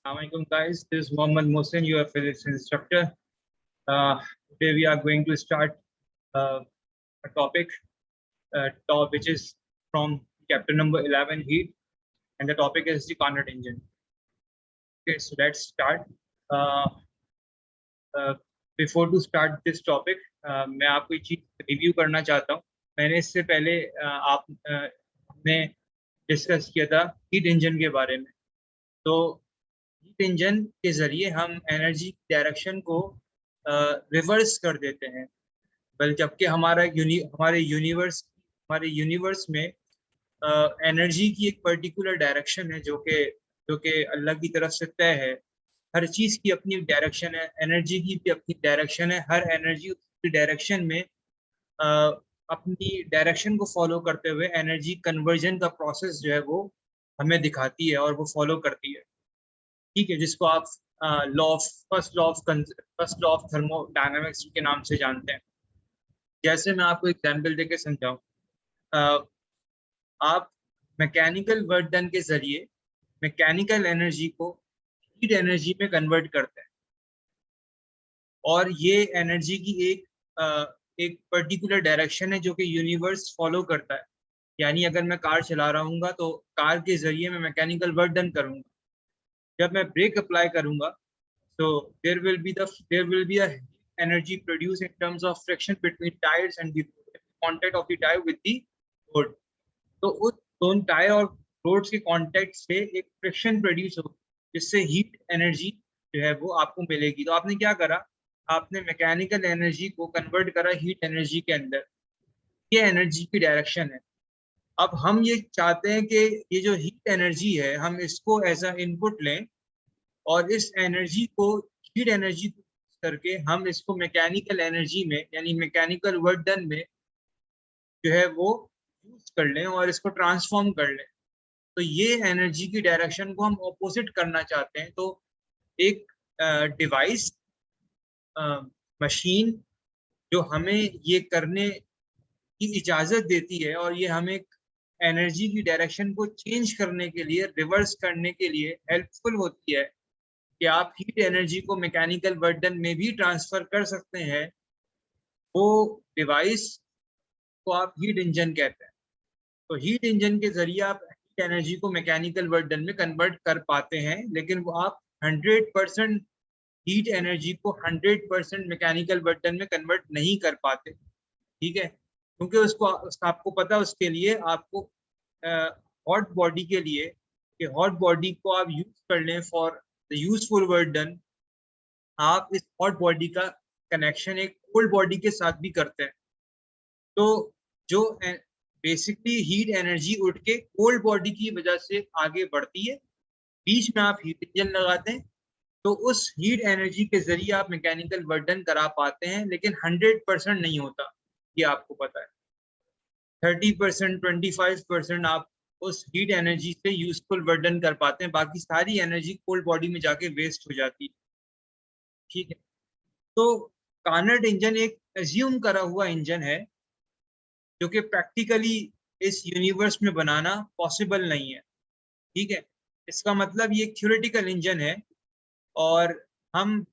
Assalamualaikum guys, this is Mohammad Mohsin, your physics instructor. Today we are going to start a topic which is from chapter number 11, heat, and the topic is the Carnot engine. Okay, so let's start. Uh, Before to start this topic, मैं आपको एक चीज review करना चाहता हूँ. मैंने इससे पहले हमने डिस्कस किया था हीट इंजन के बारे में. तो हीट इंजन के जरिए हम एनर्जी डायरेक्शन को रिवर्स कर देते हैं, बल्कि जबकि हमारे यूनिवर्स में एनर्जी की एक पर्टिकुलर डायरेक्शन है जो कि अल्लाह की तरफ से तय है. हर चीज की अपनी डायरेक्शन है, एनर्जी की भी अपनी डायरेक्शन है. हर एनर्जी उसकी डायरेक्शन में अपनी डायरेक्शन को फॉलो करते हुए एनर्जी कन्वर्जन का प्रोसेस जो है वो हमें दिखाती है और वो फॉलो करती है. ठीक है, जिसको आप फर्स्ट लॉ ऑफ थर्मोडायनामिक्स के नाम से जानते हैं. जैसे मैं आपको एग्जांपल देके समझाऊं, आप मैकेनिकल वर्क डन के जरिए मैकेनिकल एनर्जी को हीट एनर्जी में कन्वर्ट करते हैं, और ये एनर्जी की एक पर्टिकुलर डायरेक्शन है जो कि यूनिवर्स फॉलो करता है. यानी अगर मैं कार चला रहा हूँ तो कार के जरिए मैं मैकेनिकल वर्क डन करूंगा. जब मैं ब्रेक अप्लाई करूंगा तो there will be a energy produced in terms of friction between tires and the contact of the tire with the road. तो उस दोनों टायर और रोड्स के कांटेक्ट से एक फ्रिक्शन प्रोड्यूस हो, जिससे हीट एनर्जी जो है वो आपको मिलेगी. तो आपने क्या करा, आपने मैकेनिकल एनर्जी को कन्वर्ट करा हीट एनर्जी के अंदर. ये एनर्जी की डायरेक्शन है. अब हम ये चाहते हैं कि ये जो हीट एनर्जी है हम इसको एज अ इनपुट लें, और इस एनर्जी को हीट एनर्जी करके हम इसको मैकेनिकल एनर्जी में यानी मैकेनिकल वर्क डन में जो है वो यूज कर लें और इसको ट्रांसफॉर्म कर लें. तो ये एनर्जी की डायरेक्शन को हम ऑपोजिट करना चाहते हैं. तो एक डिवाइस मशीन जो हमें ये करने की इजाजत देती है और ये हमें एनर्जी की डायरेक्शन को चेंज करने के लिए, रिवर्स करने के लिए हेल्पफुल होती है कि आप हीट एनर्जी को मैकेनिकल वर्क डन में भी ट्रांसफर कर सकते हैं. वो डिवाइस को आप हीट इंजन कहते हैं. तो हीट इंजन के जरिए आप हीट एनर्जी को मैकेनिकल वर्क डन में कन्वर्ट कर पाते हैं, लेकिन वो आप 100% हीट एनर्जी को 100% मैकेनिकल वर्क डन में कन्वर्ट नहीं कर पाते. ठीक है, क्योंकि आपको पता, उसके लिए आपको हॉट बॉडी के लिए कि हॉट बॉडी को आप यूज कर लें for the useful work done, आप इस हॉट बॉडी का कनेक्शन एक कोल्ड बॉडी के साथ भी करते हैं. तो जो बेसिकली हीट एनर्जी उठ के कोल्ड बॉडी की वजह से आगे बढ़ती है, बीच में आप हीट इंजन लगाते हैं, तो उस हीट एनर्जी के जरिए आप मैकेनिकल वर्क डन करा पाते हैं, लेकिन 100% नहीं होता, ये आपको पता है. 30%, 25% आप उस हीट एनर्जी से यूजफुल वर्क डन कर पाते हैं, बाकी सारी एनर्जी कोल्ड बॉडी में जाके वेस्ट हो जाती है. ठीक है, तो कार्नट इंजन एक एज्यूम करा हुआ इंजन है जो कि प्रैक्टिकली इस यूनिवर्स में बनाना पॉसिबल नहीं है. ठीक है, इसका मतलब ये थ्योरेटिकल इंजन है, और हम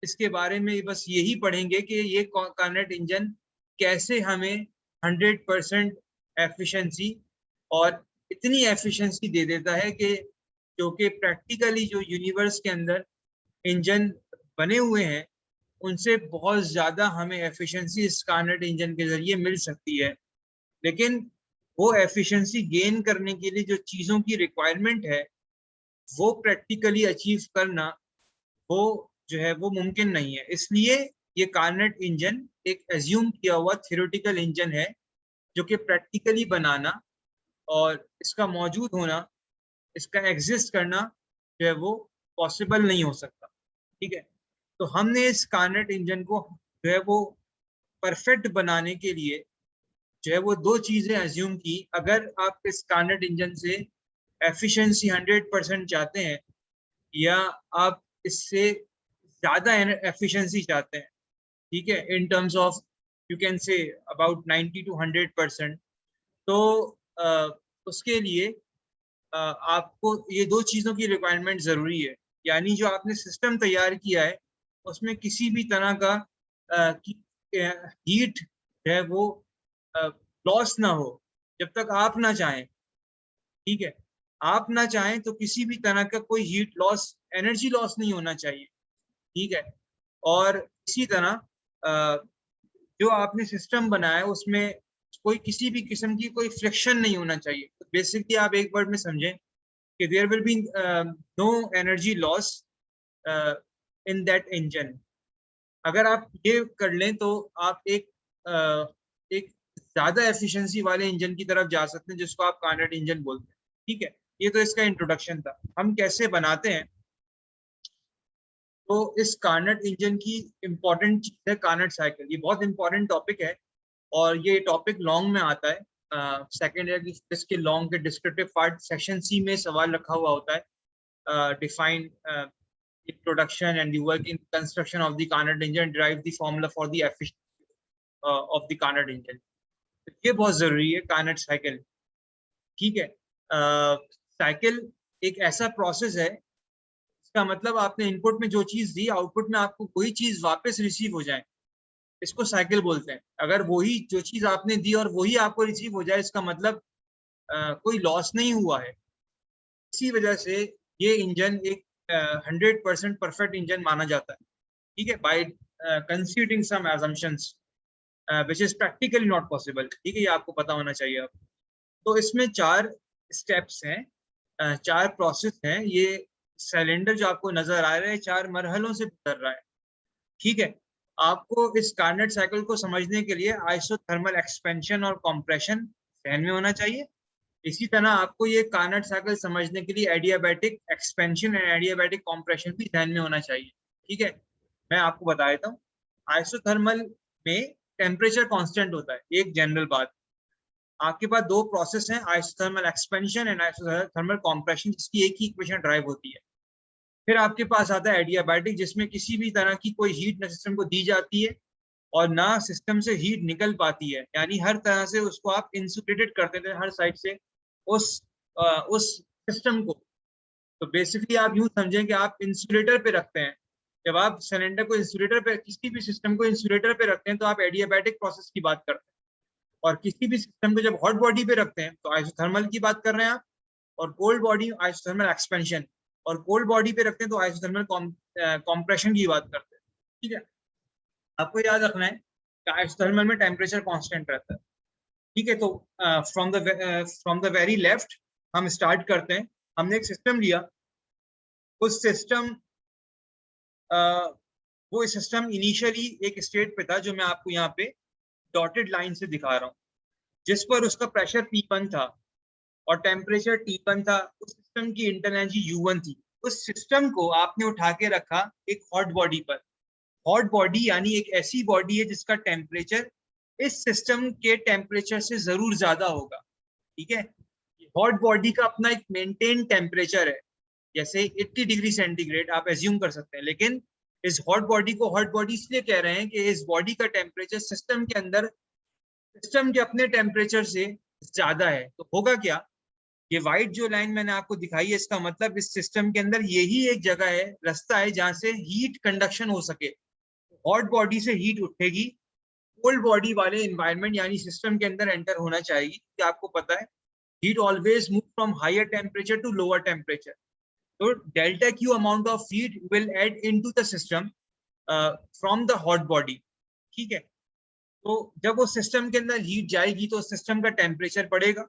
इसके बारे में बस यही पढ़ेंगे कि ये कार्नट इंजन कैसे हमें 100% एफिशिएंसी और इतनी एफिशिएंसी दे देता है कि जो कि प्रैक्टिकली जो यूनिवर्स के अंदर इंजन बने हुए हैं उनसे बहुत ज़्यादा हमें एफिशिएंसी इस कार्नट इंजन के जरिए मिल सकती है. लेकिन वो एफिशिएंसी गेन करने के लिए जो चीज़ों की रिक्वायरमेंट है वो प्रैक्टिकली अचीव करना वो जो है वो मुमकिन नहीं है. इसलिए ये कार्नट इंजन एक एज्यूम किया हुआ थ्योरेटिकल इंजन है जो कि प्रैक्टिकली बनाना और इसका मौजूद होना, इसका एग्जिस्ट करना जो है वो पॉसिबल नहीं हो सकता. ठीक है, तो हमने इस कार्नट इंजन को जो है वो परफेक्ट बनाने के लिए जो है वो दो चीजें एज्यूम की. अगर आप इस कार्नट इंजन से एफिशिएंसी 100% चाहते हैं, या आप इससे ज्यादा एफिशिएंसी चाहते हैं, ठीक है, in terms of you can say about 90 to 100%, तो उसके लिए आपको ये दो चीज़ों की रिक्वायरमेंट ज़रूरी है. यानी जो आपने सिस्टम तैयार किया है उसमें किसी भी तरह का हीट है वो लॉस ना हो, जब तक आप ना चाहें। ठीक है, आप ना चाहें तो किसी भी तरह का कोई हीट लॉस, एनर्जी लॉस नहीं होना चाहिए। ठीक है, और इसी तरह जो आपने सिस्टम बनाया है उसमें कोई किसी भी किस्म की कोई फ्रिक्शन नहीं होना चाहिए। तो बेसिकली आप एक वर्ड में समझें कि there will be no energy loss in that engine. अगर आप ये कर लें तो आप एक ज्यादा एफिशिएंसी वाले इंजन की तरफ जा सकते हैं जिसको आप कार्नेट इंजन बोलते हैं। ठीक है, ये तो इसका इंट्रोडक्शन था। हम कैसे बनाते हैं, तो इस कार्नेट इंजन की इंपॉर्टेंट चीज है कार्नेट साइकिल। ये बहुत इंपॉर्टेंट टॉपिक है और ये टॉपिक लॉन्ग में आता है। सेकेंड ईयर की फिजिक्स के लॉन्ग के डिस्क्रिप्टिव पार्ट सेक्शन सी में सवाल रखा हुआ होता है। Define production and the work in construction of the Carnot engine, derive the formula for the efficiency of the Carnot engine। तो ये बहुत जरूरी है कार्नेट साइकिल। ठीक है, साइकिल एक ऐसा प्रोसेस है, इसका मतलब आपने इनपुट में जो चीज दी आउटपुट में आपको वही चीज वापस रिसीव हो जाए, इसको साइकिल बोलते हैं। अगर वही जो चीज आपने दी और वही आपको रिसीव हो जाए, इसका मतलब कोई लॉस नहीं हुआ है। इसी वजह से ये इंजन एक 100% परफेक्ट इंजन माना जाता है। ठीक है, by considering some assumptions which is practically not possible। ठीक है, ये आपको पता होना चाहिए अब। तो इसमें 4 स्टेप्स हैं, 4 प्रोसेस हैं। ये सिलेंडर जो आपको नजर आ रहा है 4 मरहलों से गुजर रहा है। ठीक है, आपको इस कार्नेट साइकिल को समझने के लिए आइसोथर्मल एक्सपेंशन और कंप्रेशन ध्यान में होना चाहिए। इसी तरह आपको ये कार्नेट साइकिल समझने के लिए adiabatic expansion and adiabatic compression भी ध्यान में होना चाहिए। ठीक है, मैं आपको बता देता हूँ। आइसोथर्मल में टेम्परेचर कांस्टेंट होता है, एक जनरल बात। आपके पास 2 प्रोसेस हैं, isothermal expansion and isothermal compression, जिसकी एक ही इक्वेशन ड्राइव होती है। फिर आपके पास आता है एडियाबैटिक, जिसमें किसी भी तरह की कोई हीट न सिस्टम को दी जाती है और ना सिस्टम से हीट निकल पाती है, यानी हर तरह से उसको आप इंसुलेटेड करते थे हर साइड से उस सिस्टम को। तो बेसिकली आप यूं समझें कि आप इंसुलेटर पे रखते हैं। जब आप सिलेंडर को इंसुलेटर पे, किसी भी सिस्टम को इंसुलेटर पे रखते हैं तो आप एडियाबैटिक प्रोसेस की बात करते हैं। और किसी भी सिस्टम को जब हॉट बॉडी पे रखते हैं तो आइसोथर्मल की बात कर रहे हैं आप। और कोल्ड बॉडी आइसोथर्मल एक्सपेंशन, और कोल्ड बॉडी पे रखते हैं तो आइसोथर्मल कॉम्प्रेशन की बात करते हैं। ठीक है, आपको याद रखना है कि आइसोथर्मल में टेम्परेचर कांस्टेंट रहता है। ठीक है, तो फ्रॉम द वेरी लेफ्ट हम स्टार्ट करते हैं। हमने एक सिस्टम लिया, उस सिस्टम वो सिस्टम इनिशियली एक स्टेट पे था जो मैं आपको यहाँ पे डॉटेड लाइन से दिखा रहा हूँ, जिस पर उसका प्रेशर P1 था और टेम्परेचर T1 था। उस सिस्टम की इंटरनल एनर्जी U1 थी। उस सिस्टम को आपने उठा के रखा एक हॉट बॉडी पर। हॉट बॉडी यानी एक ऐसी बॉडी है जिसका टेम्परेचर इस सिस्टम के टेम्परेचर से जरूर ज्यादा होगा। ठीक है, हॉट बॉडी का अपना एक मेंटेन टेम्परेचर है, जैसे 80 डिग्री सेंटीग्रेड आप एज्यूम कर सकते हैं। लेकिन इस हॉट बॉडी को हॉट बॉडी इसलिए कह रहे हैं कि इस बॉडी का टेम्परेचर सिस्टम के अंदर सिस्टम के अपने टेम्परेचर से ज्यादा है। तो होगा क्या, ये व्हाइट जो लाइन मैंने आपको दिखाई है, इसका मतलब इस सिस्टम के अंदर यही एक जगह है, रास्ता है जहां से हीट कंडक्शन हो सके। हॉट बॉडी से हीट उठेगी, कोल्ड बॉडी वाले एनवायरनमेंट यानी सिस्टम के अंदर एंटर होना चाहिए। कि आपको पता है heat always move from higher temperature to lower temperature. तो delta Q amount of heat will add into the system from the hot body. ठीक है, तो जब वो सिस्टम के अंदर हीट जाएगी तो सिस्टम का टेम्परेचर बढ़ेगा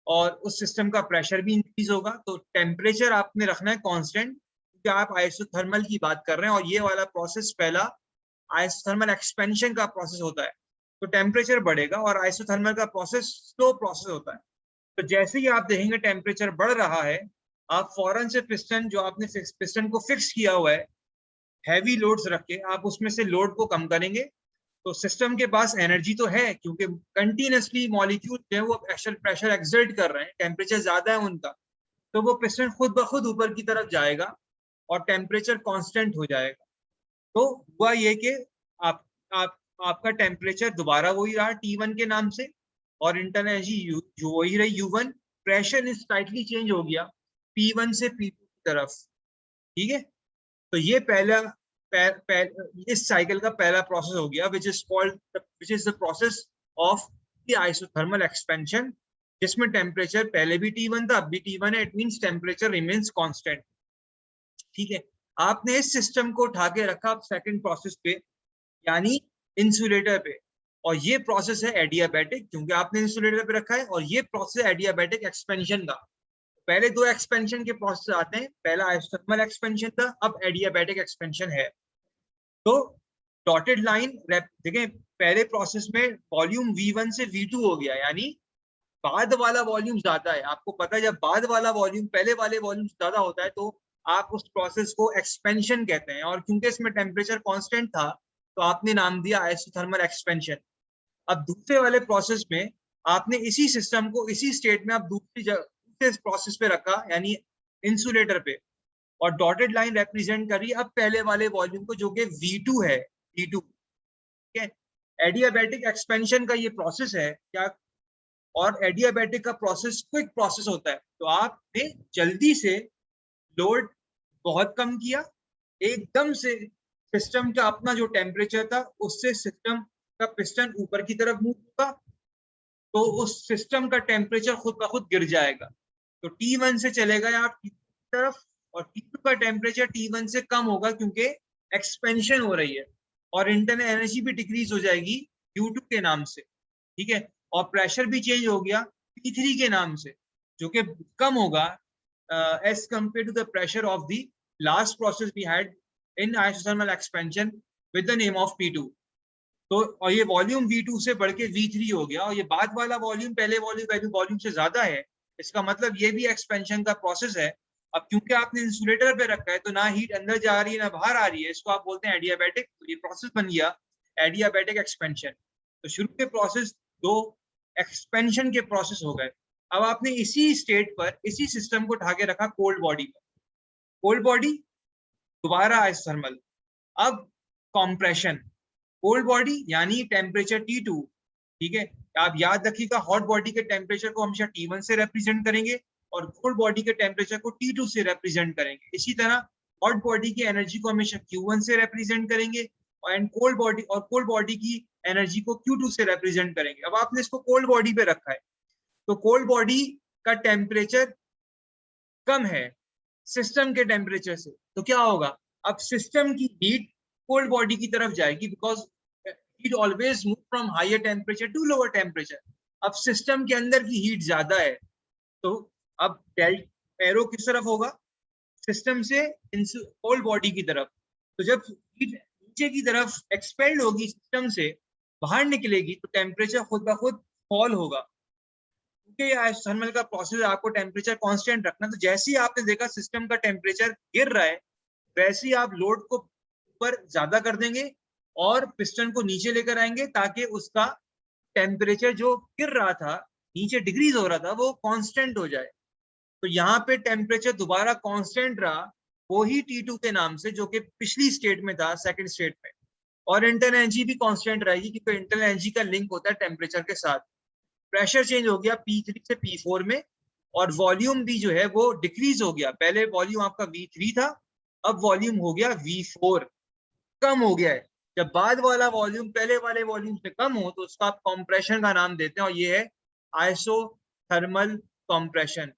और उस सिस्टम का प्रेशर भी इंक्रीज होगा। तो टेम्परेचर आपने रखना है कांस्टेंट, क्योंकि आप आइसोथर्मल की बात कर रहे हैं और ये वाला प्रोसेस पहला आइसोथर्मल एक्सपेंशन का प्रोसेस होता है। तो टेम्परेचर बढ़ेगा और आइसोथर्मल का प्रोसेस स्लो प्रोसेस होता है। तो जैसे ही आप देखेंगे टेम्परेचर बढ़ रहा है, आप फौरन से पिस्टन जो आपने पिस्टन को फिक्स किया हुआ है हैवी लोड्स रख के, आप उसमें से लोड को कम करेंगे। तो सिस्टम के पास एनर्जी तो है, क्योंकि कंटिन्यूसली मॉलिक्यूल जो है वो प्रेशर एक्सर्ट कर रहे हैं, टेम्परेचर ज्यादा है उनका। तो वो पिस्टन खुद ब खुद ऊपर की तरफ जाएगा और टेम्परेचर कांस्टेंट हो जाएगा। तो हुआ ये कि आप आपका टेम्परेचर दोबारा वही रहा T1 के नाम से, और इंटरनल एनर्जी वही रही U1। प्रेशर स्लाइटली चेंज हो गया P1 से P2 की तरफ। ठीक है, तो ये पहला इस साइकिल का पहला प्रोसेस हो गया, which is the process of the isothermal expansion, जिसमें टेम्परेचर पहले भी T1 था, अब भी T1 है, it means temperature remains constant. ठीक है, आपने इस सिस्टम को उठा के रखा अब सेकंड प्रोसेस पे, यानी इंसुलेटर पे, और ये प्रोसेस है एडियाबैटिक, क्योंकि आपने इंसुलेटर पे रखा है, और ये प्रोसेस एडियाबैटिक एक्सपेंशन का। पहले दो एक्सपेंशन के प्रोसेस आते हैं, पहला आइसोथर्मल एक्सपेंशन था, अब एडियाबैटिक एक्सपेंशन है। तो डॉटेड लाइन देखें, पहले प्रोसेस में वॉल्यूम V1 से V2 हो गया, यानी बाद वाला वॉल्यूम ज्यादा है। आपको पता है जब बाद वाला वॉल्यूम पहले वाले वॉल्यूम ज्यादा होता है तो आप उस प्रोसेस को एक्सपेंशन कहते हैं, और क्योंकि इसमें टेम्परेचर कांस्टेंट था तो आपने नाम दिया आइसोथर्मल एक्सपेंशन। अब दूसरे वाले प्रोसेस में आपने इसी सिस्टम को इसी स्टेट में आप दूसरे प्रोसेस पे रखा, यानी इंसुलेटर पे, और डॉटेड लाइन रिप्रेजेंट करी अब पहले वाले वॉल्यूम को, जो कि V2 है, V2। ठीक है, एडियाबैटिक एक्सपेंशन का ये प्रोसेस है क्या, और एडियाबैटिक का प्रोसेस क्विक प्रोसेस होता है। तो आपने जल्दी से लोड बहुत कम किया, एकदम से सिस्टम का अपना जो टेम्परेचर था उससे सिस्टम का पिस्टन ऊपर की तरफ मूव होगा, तो उस सिस्टम का टेम्परेचर खुद ब खुद गिर जाएगा। तो T1 से चलेगा आप T2 की तरफ, और T2 का टेम्परेचर T1 से कम होगा क्योंकि एक्सपेंशन हो रही है, और इंटरनल एनर्जी भी डिक्रीज हो जाएगी U2 के नाम से। ठीक है, और प्रेशर भी चेंज हो गया P3 के नाम से, जो कि कम होगा as compare to the pressure of the last process we had in isothermal expansion with the name of P2। तो और ये वॉल्यूम V2 से बढ़ के V3 हो गया, और ये बाद वाला वॉल्यूम पहले वॉल्यूम से ज्यादा है। इसका मतलब ये भी एक्सपेंशन का प्रोसेस है। अब क्योंकि आपने इंसुलेटर पे रखा है तो ना हीट अंदर जा रही है ना बाहर आ रही है, इसको आप बोलते हैं एडियाबैटिक। तो ये प्रोसेस बन गया एडियाबैटिक एक्सपेंशन। तो शुरू के प्रोसेस दो एक्सपेंशन के प्रोसेस हो गए। अब आपने इसी स्टेट पर इसी सिस्टम को उठा के रखा कोल्ड बॉडी पर, कोल्ड बॉडी दोबारा आइसोथर्मल, अब कॉम्प्रेशन, कोल्ड बॉडी यानी टेम्परेचर T2। ठीक है, आप याद रखिएगा हॉट बॉडी के टेम्परेचर को हमेशा T1 से रिप्रेजेंट करेंगे और कोल्ड बॉडी के टेम्परेचर को T2 से रिप्रेजेंट करेंगे। इसी तरह हॉट बॉडी की एनर्जी को हमेशा Q1 से रिप्रेजेंट करेंगे, और कोल्ड बॉडी की एनर्जी को Q2 से रिप्रेजेंट करेंगे। अब आपने इसको कोल्ड बॉडी पे रखा है, तो कोल्ड बॉडी का टेम्परेचर कम है सिस्टम के टेम्परेचर से, तो क्या होगा, अब सिस्टम की हीट कोल्ड बॉडी की तरफ जाएगी, because heat always move from higher temperature to lower temperature. अब सिस्टम के अंदर की हीट ज्यादा है, तो अब एरो किस तरफ होगा, सिस्टम से कोल्ड बॉडी की तरफ। तो जब हीट नीचे की तरफ एक्सपेल्ड होगी सिस्टम से, बाहर निकलेगी, तो टेम्परेचर खुद ब खुद फॉल होगा, क्योंकि आइसोथर्मल का प्रोसेस आपको टेम्परेचर कांस्टेंट रखना। तो जैसे ही आपने देखा सिस्टम का टेम्परेचर गिर रहा है, वैसे ही आप लोड को ऊपर ज्यादा कर देंगे और पिस्टन को नीचे लेकर आएंगे, ताकि उसका टेम्परेचर जो गिर रहा था, नीचे डिक्रीज हो रहा था, वो कांस्टेंट हो जाए। तो यहाँ पे टेम्परेचर दोबारा कांस्टेंट रहा, वो ही T2 के नाम से, जो कि पिछली स्टेट में था, सेकंड स्टेट में। और इंटरनल एनर्जी भी कांस्टेंट रहेगी, क्योंकि इंटरनल एनर्जी का लिंक होता है टेम्परेचर के साथ। प्रेशर चेंज हो गया P3 से P4 में, और वॉल्यूम भी जो है वो डिक्रीज हो गया। पहले वॉल्यूम आपका V3 था, अब वॉल्यूम हो गया V4, कम हो गया है। जब बाद वाला वॉल्यूम पहले वाले वॉल्यूम से कम हो तो उसका आप कॉम्प्रेशन का नाम देते हैं, और ये है आइसोथर्मल कॉम्प्रेशन।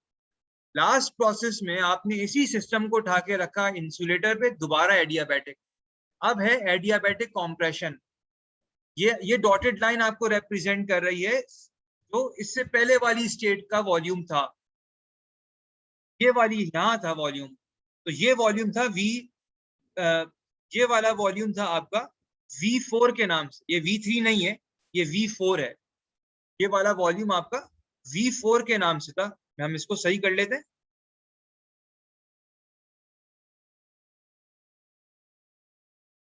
लास्ट प्रोसेस में आपने इसी सिस्टम को उठा के रखा इंसुलेटर पे, दोबारा एडियाबैटिक। अब है एडियाबैटिक कॉम्प्रेशन। ये डॉटेड लाइन आपको रिप्रेजेंट कर रही है जो इससे पहले वाली स्टेट का वॉल्यूम था। ये वाली यहाँ था वॉल्यूम, तो ये वॉल्यूम था ये वाला वॉल्यूम था आपका V4 के नाम से। ये V3 नहीं है, ये V4 है। ये वाला वॉल्यूम आपका V4 के नाम से था। हम इसको सही कर लेते हैं।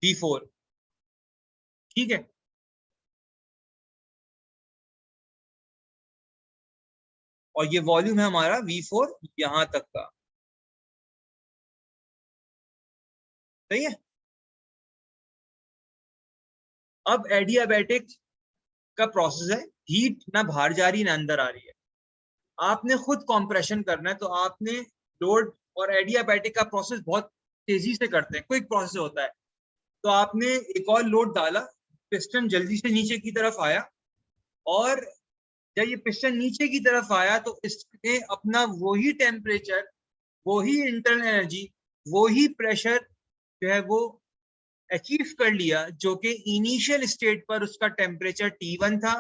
V4, ठीक है। और ये वॉल्यूम है हमारा V4 यहां तक का, सही है। अब एडियाबैटिक का प्रोसेस है, हीट ना बाहर जा रही ना अंदर आ रही है, आपने खुद कंप्रेशन करना है। तो आपने लोड और एडियाबैटिक का प्रोसेस बहुत तेजी से करते हैं, क्विक प्रोसेस होता है। तो आपने एक और लोड डाला, पिस्टन जल्दी से नीचे की तरफ आया, और जब ये पिस्टन नीचे की तरफ आया तो इसने अपना वही टेम्परेचर, वही इंटरनल एनर्जी, वही प्रेशर जो है वो अचीव कर लिया, जो कि इनिशियल स्टेट पर उसका टेम्परेचर T1 था,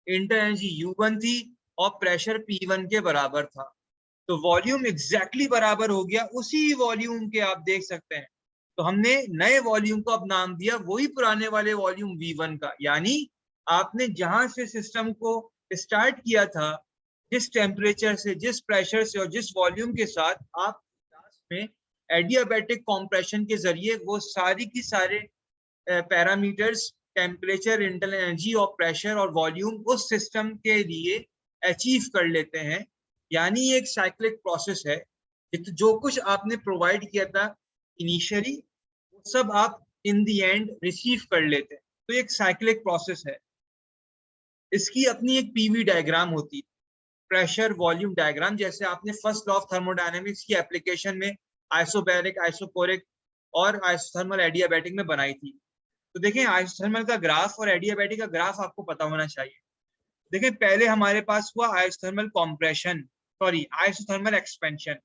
इंटरनल एनर्जी U1 थी, और प्रेशर P1 के बराबर था। तो वॉल्यूम एग्जैक्टली बराबर हो गया उसी वॉल्यूम के, आप देख सकते हैं। तो हमने नए वॉल्यूम को अब नाम दिया वही पुराने वाले वॉल्यूम V1 का, यानी आपने जहां से सिस्टम को स्टार्ट किया था, जिस टेम्परेचर से, जिस प्रेशर से और जिस वॉल्यूम के साथ, आप लास्ट में एडियाबैटिक कॉम्प्रेशन के जरिए वो सारी की सारे पैरामीटर्स, टेम्परेचर, इंटरनल एनर्जी और प्रेशर और वॉल्यूम उस सिस्टम के लिए अचीव कर लेते हैं। यानी ये एक साइक्लिक प्रोसेस है। जो कुछ आपने प्रोवाइड किया था इनिशियली, वो सब आप इन दी एंड रिसीव कर लेते हैं। तो एक साइक्लिक प्रोसेस है। इसकी अपनी एक पीवी डायग्राम होती है, प्रेशर वॉल्यूम डायग्राम, जैसे आपने फर्स्ट लॉ ऑफ थर्मोडायनेमिक्स की एप्लीकेशन में आइसोबैरिक, आइसोकोरिक और आइसोथर्मल एडियाबैटिक में बनाई थी। तो देखें, आइसोथर्मल का ग्राफ और एडियाबैटिक का ग्राफ आपको पता होना चाहिए। देखें, पहले हमारे पास हुआ isothermal compression, sorry isothermal expansion.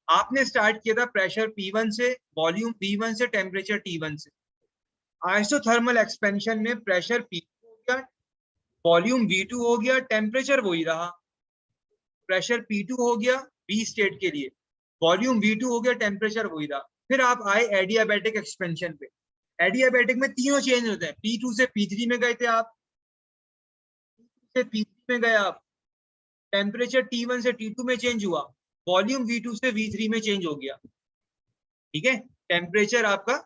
आपने स्टार्ट किया था प्रेशर P1 से, वॉल्यूम V1 से, टेम्परेचर T1 से। आइसोथर्मल एक्सपेंशन में प्रेशर P2 हो गया, वॉल्यूम V2 हो गया, टेम्परेचर वही रहा। प्रेशर P2 हो गया बी स्टेट के लिए, वॉल्यूम V2 हो गया, टेम्परेचर वही रहा। फिर आप आए एडियाबैटिक एक्सपेंशन पे। एडियाबैटिक में तीनों चेंज होते हैं। P2 से P3 में गए थे आप, से P3 में गए आप, टेम्परेचर T1 से T2 में चेंज हुआ, वॉल्यूम V2 से V3 में चेंज हो गया। ठीक है, टेम्परेचर आपका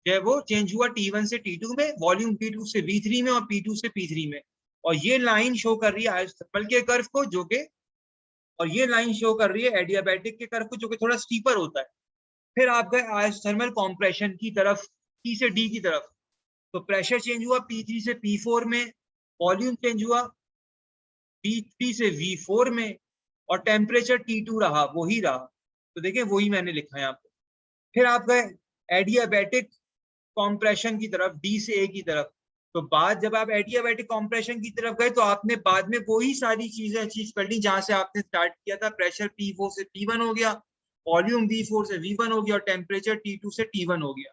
जो है वो चेंज हुआ T1 से T2 में, वॉल्यूम P2 से V3 में, और P2 से P3 में। और ये लाइन शो कर रही है आइसोथर्मल के कर्व को, जो कि, और ये लाइन शो कर रही है एडियाबैटिक के कर्व को, जो कि थोड़ा स्टीपर होता है। फिर आप गए आइसोथर्मल कॉम्प्रेशन की तरफ, C से D की तरफ। तो प्रेशर चेंज हुआ P3 से P4 में, वॉल्यूम चेंज हुआ P3 से V4 में, और टेम्परेचर T2 रहा, वही रहा। तो देखिए, वही मैंने लिखा है यहाँ पे। फिर आप गए एडियाबैटिक कॉम्प्रेशन की तरफ, D से A की तरफ। तो बाद जब आप एडियाबैटिक कॉम्प्रेशन की तरफ गए, तो आपने बाद में वही सारी चीजें अचीव कर ली जहां से आपने स्टार्ट किया था। प्रेशर P4 से P1 हो गया, वॉल्यूम V4 से V1 हो गया, और टेम्परेचर T2 से T1 हो गया।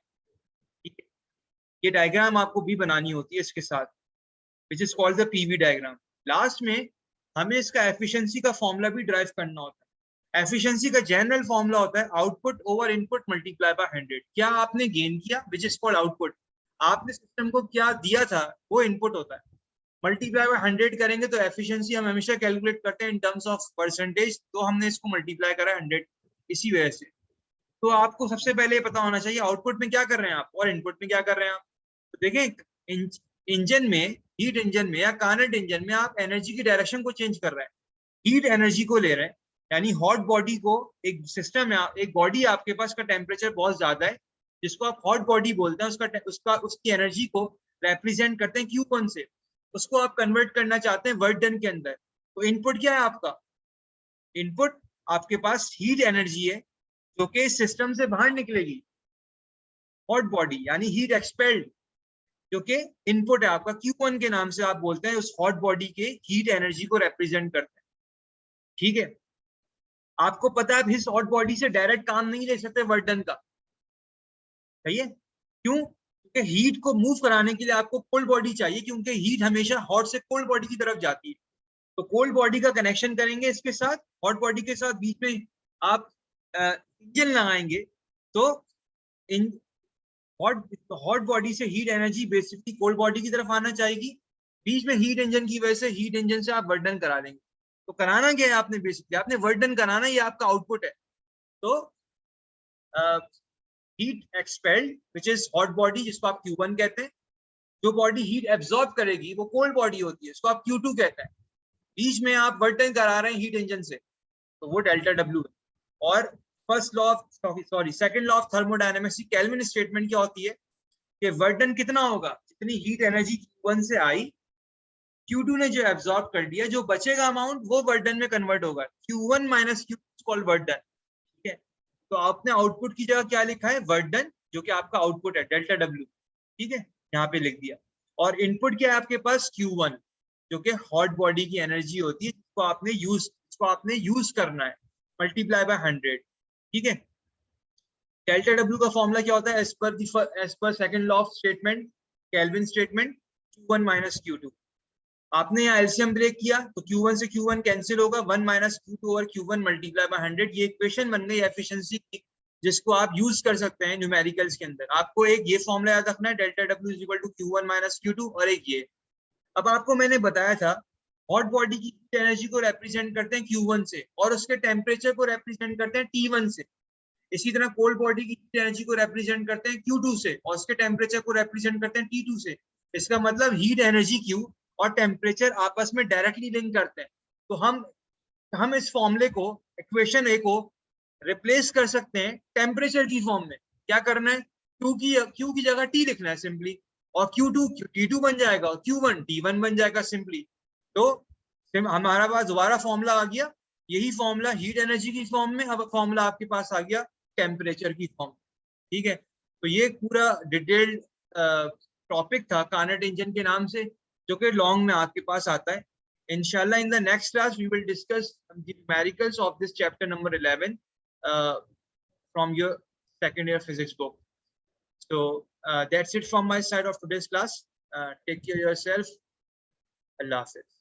ठीक है, ये डायग्राम आपको भी बनानी होती है इसके साथ, which is called the PV diagram. Last में हमें इसका एफिशिएंसी का फॉर्मूला भी ड्राइव करना होता है। एफिशिएंसी का जनरल फॉर्मूला होता है output over input multiply by 100। क्या आपने गेन किया, विच इज कॉल्ड आउटपुट। आपने सिस्टम को क्या दिया था, वो इनपुट होता है। मल्टीप्लाई बाय 100 करेंगे तो एफिशिएंसी हम हमेशा कैलकुलेट करते हैं इन टर्म्स ऑफ परसेंटेज, तो हमने इसको मल्टीप्लाई करा 100 इसी वजह से। तो आपको सबसे पहले पता होना चाहिए आउटपुट में क्या कर रहे हैं आप और इनपुट में क्या कर रहे हैं आप। तो देखें, इंजन में, हीट इंजन में या कार्नेट इंजन में आप एनर्जी की डायरेक्शन को चेंज कर रहे हैं, हीट एनर्जी को ले रहे हैं। यानी हॉट बॉडी को, एक सिस्टम है, एक बॉडी आपके पास का टेम्परेचर बहुत ज्यादा है, जिसको आप हॉट बॉडी बोलते हैं, उसकी एनर्जी को रिप्रेजेंट करते हैं Q1 से। उसको आप कन्वर्ट करना चाहते हैं वर्क डन के अंदर। तो इनपुट क्या है आपका, इनपुट आपके पास हीट एनर्जी है जो कि सिस्टम से बाहर निकलेगी, हॉट बॉडी यानी हीट एक्सपेल्ड, जो कि इनपुट है आपका। Q1 के नाम से आप बोलते हैं उस हॉट बॉडी के हीट एनर्जी को रिप्रेजेंट करते हैं। ठीक है, आपको पता है इस हॉट बॉडी से डायरेक्ट काम नहीं ले सकते वर्क डन का, सही है। क्यों, क्योंकि हीट को मूव कराने के लिए आपको कोल्ड बॉडी चाहिए, क्योंकि हीट हमेशा हॉट से कोल्ड बॉडी की तरफ जाती है। तो कोल्ड बॉडी का कनेक्शन करेंगे इसके साथ, हॉट बॉडी के साथ, बीच में आप इंजन लगाएंगे, तो इन हॉट बॉडी से heat energy basically cold body की तरफ आना चाहेगी। बीच में हीट इंजन की वजह से हीट इंजन से आप वर्क डन करा देंगे। तो कराना क्या है आपने, बेसिकली आपने वर्क डन कराना, ये आपका आउटपुट है। तो heat expelled which is hot body, जिसको आप Q1 कहते हैं। जो बॉडी हीट एब्जॉर्ब करेगी वो कोल्ड बॉडी होती है, इसको आप Q2 कहते हैं। बीच में आप वर्क डन करा रहे हैं हीट इंजन से, तो वो डेल्टा W है। और first law of, sorry second law of thermodynamics की केल्विन स्टेटमेंट क्या होती है कि वर्क डन कितना होगा, जितनी हीट एनर्जी Q1 से आई, Q2 ने जो एब्जॉर्ब कर दिया, जो बचेगा अमाउंट वो वर्क डन में कन्वर्ट होगा। Q1 minus Q2 called work done. ठीक है, तो आपने आउटपुट की जगह क्या लिखा है, वर्क डन, जो कि आपका आउटपुट है डेल्टा डब्ल्यू, ठीक है, यहाँ पे लिख दिया। और इनपुट क्या है आपके पास, Q1, जो कि हॉट बॉडी की एनर्जी होती है, जिसको आपने यूज करना है, मल्टीप्लाई बाय 100, ठीक है। डेल्टा डब्ल्यू का फॉर्मूला क्या होता है, as per second law of statement, Kelvin statement, Q1 minus Q2। आपने यहाँ एलसीएम ब्रेक किया तो Q1 से Q1 कैंसिल होगा, 1 minus Q2 over Q1 multiply by 100। ये इक्वेशन बन गई एफिशिएंसी की, जिसको आप यूज कर सकते हैं न्यूमेरिकल्स के अंदर। आपको एक ये फॉर्मूला याद रखना है, delta W is equal to Q1 minus Q2, और एक ये। अब आपको मैंने बताया था हॉट बॉडी की एनर्जी को रिप्रेजेंट करते हैं Q1 से, और उसके टेम्परेचर को रिप्रेजेंट करते हैं T1 से। इसी तरह कोल्ड बॉडी की एनर्जी को रिप्रेजेंट करते हैं Q2 से, और उसके टेम्परेचर को रिप्रेजेंट करते हैं T2 से। इसका मतलब हीट एनर्जी Q और टेम्परेचर आपस में डायरेक्टली लिंक करते हैं। तो हम इस फॉर्मूले को, इक्वेशन ए को रिप्लेस कर सकते हैं टेम्परेचर की फॉर्म में। क्या करना है, Q की जगह T लिखना है सिंपली, और Q2 T2 बन जाएगा, और Q1 T1 बन जाएगा सिंपली। तो हमारा पास दोबारा फॉर्मूला आ गया, यही फॉर्मूला हीट एनर्जी की फॉर्म में, अब फॉर्मूला आपके पास आ गया टेम्परेचर की फॉर्म, ठीक है। तो ये पूरा डिटेल्ड टॉपिक था कार्नोट इंजन के नाम से, जो कि लॉन्ग में आपके पास आता है। Inshallah, in the next class, we will discuss the numericals of this chapter number 11 from your second year physics book. So that's it from my side of today's class. Take care of yourself. Allah Hafiz.